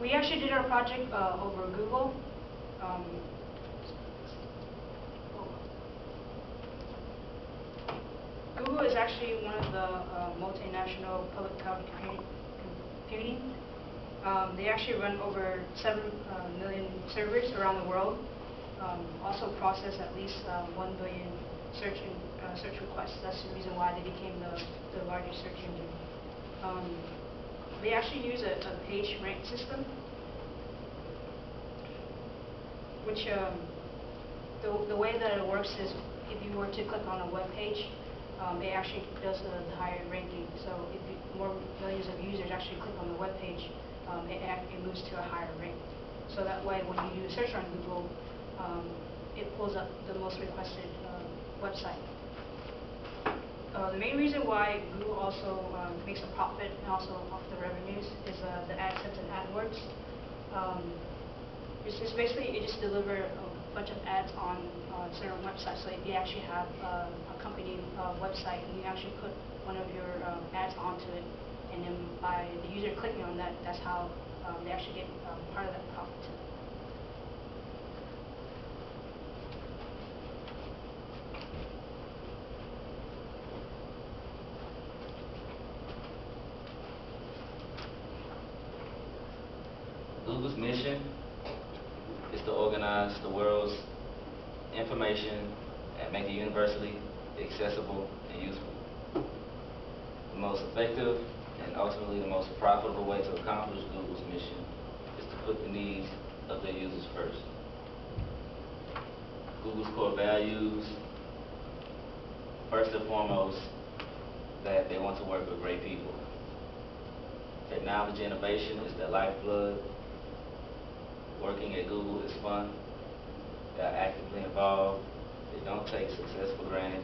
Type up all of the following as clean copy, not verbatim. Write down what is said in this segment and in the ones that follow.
We actually did our project over Google. Google is actually one of the multinational public cloud computing. They actually run over 7 million servers around the world. Also process at least 1 billion search requests. That's the reason why they became the largest search engine. They actually use a page rank system, which the way that it works is if you were to click on a web page, it actually does the higher ranking. So if more millions of users actually click on the web page, it moves to a higher rank. So that way, when you do a search on Google, it pulls up the most requested website. The main reason why Google also makes a profit and also off the revenues is the AdSense and AdWords. It's just basically, it just delivers a bunch of ads on certain websites. So if you actually have a company website and you actually put one of your ads onto it, and then by the user clicking on that, that's how they actually get part of that profit. Google's mission is to organize the world's information and make it universally accessible and useful. The most effective and ultimately the most profitable way to accomplish Google's mission is to put the needs of their users first. Google's core values, first and foremost, that they want to work with great people. Technology innovation is their lifeblood. Working at Google is fun. They're actively involved. They don't take success for granted.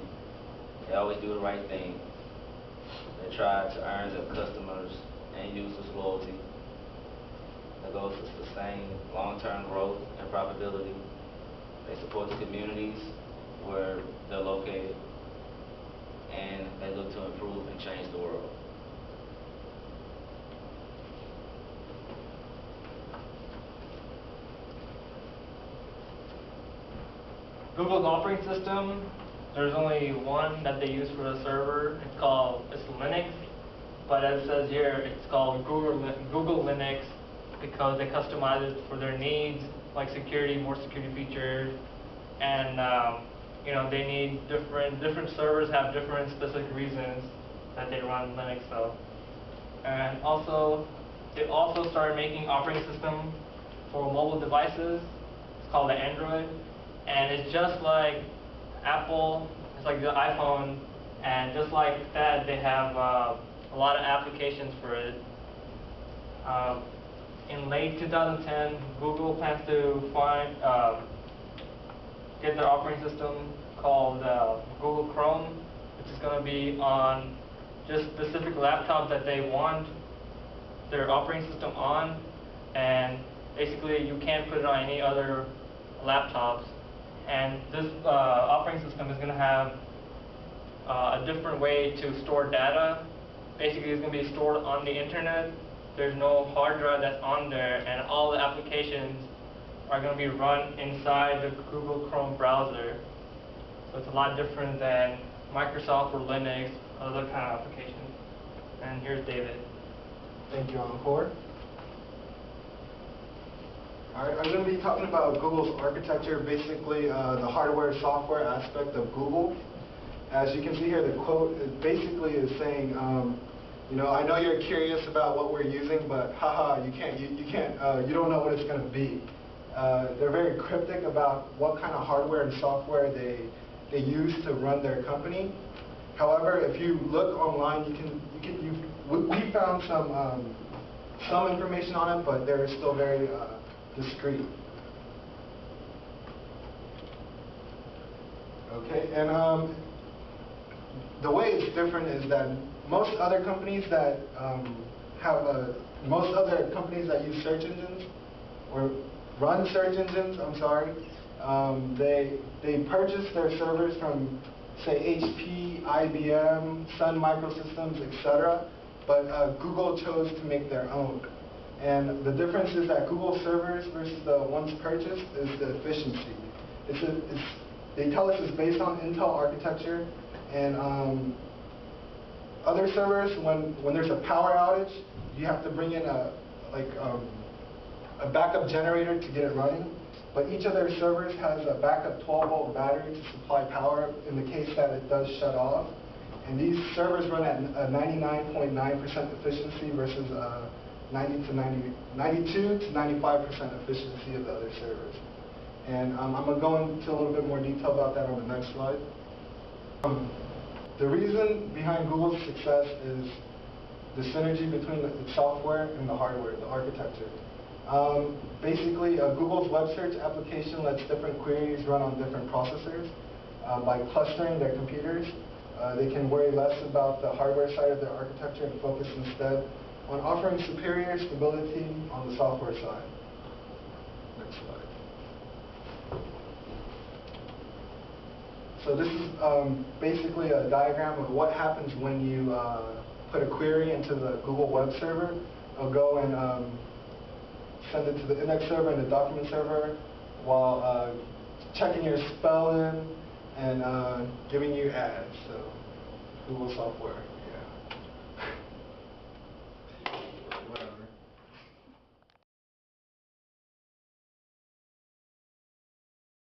They always do the right thing. They try to earn their customers and users' loyalty. Their goal is to sustain long-term growth and profitability. They support the communities where they're located, and they look to improve and change the world. Google's operating system, there's only one that they use for the server. It's Linux, but as it says here, it's called Google Linux because they customize it for their needs, like security, more security features, and they need different servers have different specific reasons that they run Linux. So, and also they also started making operating system for mobile devices. It's called the Android. And it's just like Apple, it's like the iPhone, and just like that, they have a lot of applications for it. In late 2010, Google plans to get their operating system called Google Chrome, which is going to be on just specific laptops that they want their operating system on, and basically you can't put it on any other laptops. And this operating system is going to have a different way to store data. Basically, it's going to be stored on the internet. There's no hard drive that's on there, and all the applications are going to be run inside the Google Chrome browser. So it's a lot different than Microsoft or Linux, other kind of applications. And here's David. Thank you, Encore. Alright, I'm going to be talking about Google's architecture, basically the hardware software aspect of Google. As you can see here, the quote basically is saying, I know you're curious about what we're using, but haha, you don't know what it's going to be. They're very cryptic about what kind of hardware and software they use to run their company. However, if you look online, we found some information on it, but they're still very discrete. Okay, and the way it's different is that most other companies that use search engines or run search engines, they purchase their servers from, say, HP, IBM, Sun Microsystems, etc. But Google chose to make their own. And the difference is that Google servers versus the ones purchased is the efficiency. They tell us it's based on Intel architecture, and other servers, when there's a power outage, you have to bring in a backup generator to get it running. But each of their servers has a backup 12-volt battery to supply power in the case that it does shut off. And these servers run at a 99.9% efficiency versus 92 to 95% efficiency of the other servers. And I'm going to go into a little bit more detail about that on the next slide. The reason behind Google's success is the synergy between the software and the hardware, the architecture. Basically, Google's web search application lets different queries run on different processors. By clustering their computers, they can worry less about the hardware side of their architecture and focus instead on offering superior stability on the software side. Next slide. So this is basically a diagram of what happens when you put a query into the Google web server. It'll go and send it to the index server and the document server while checking your spelling and giving you ads. So Google software.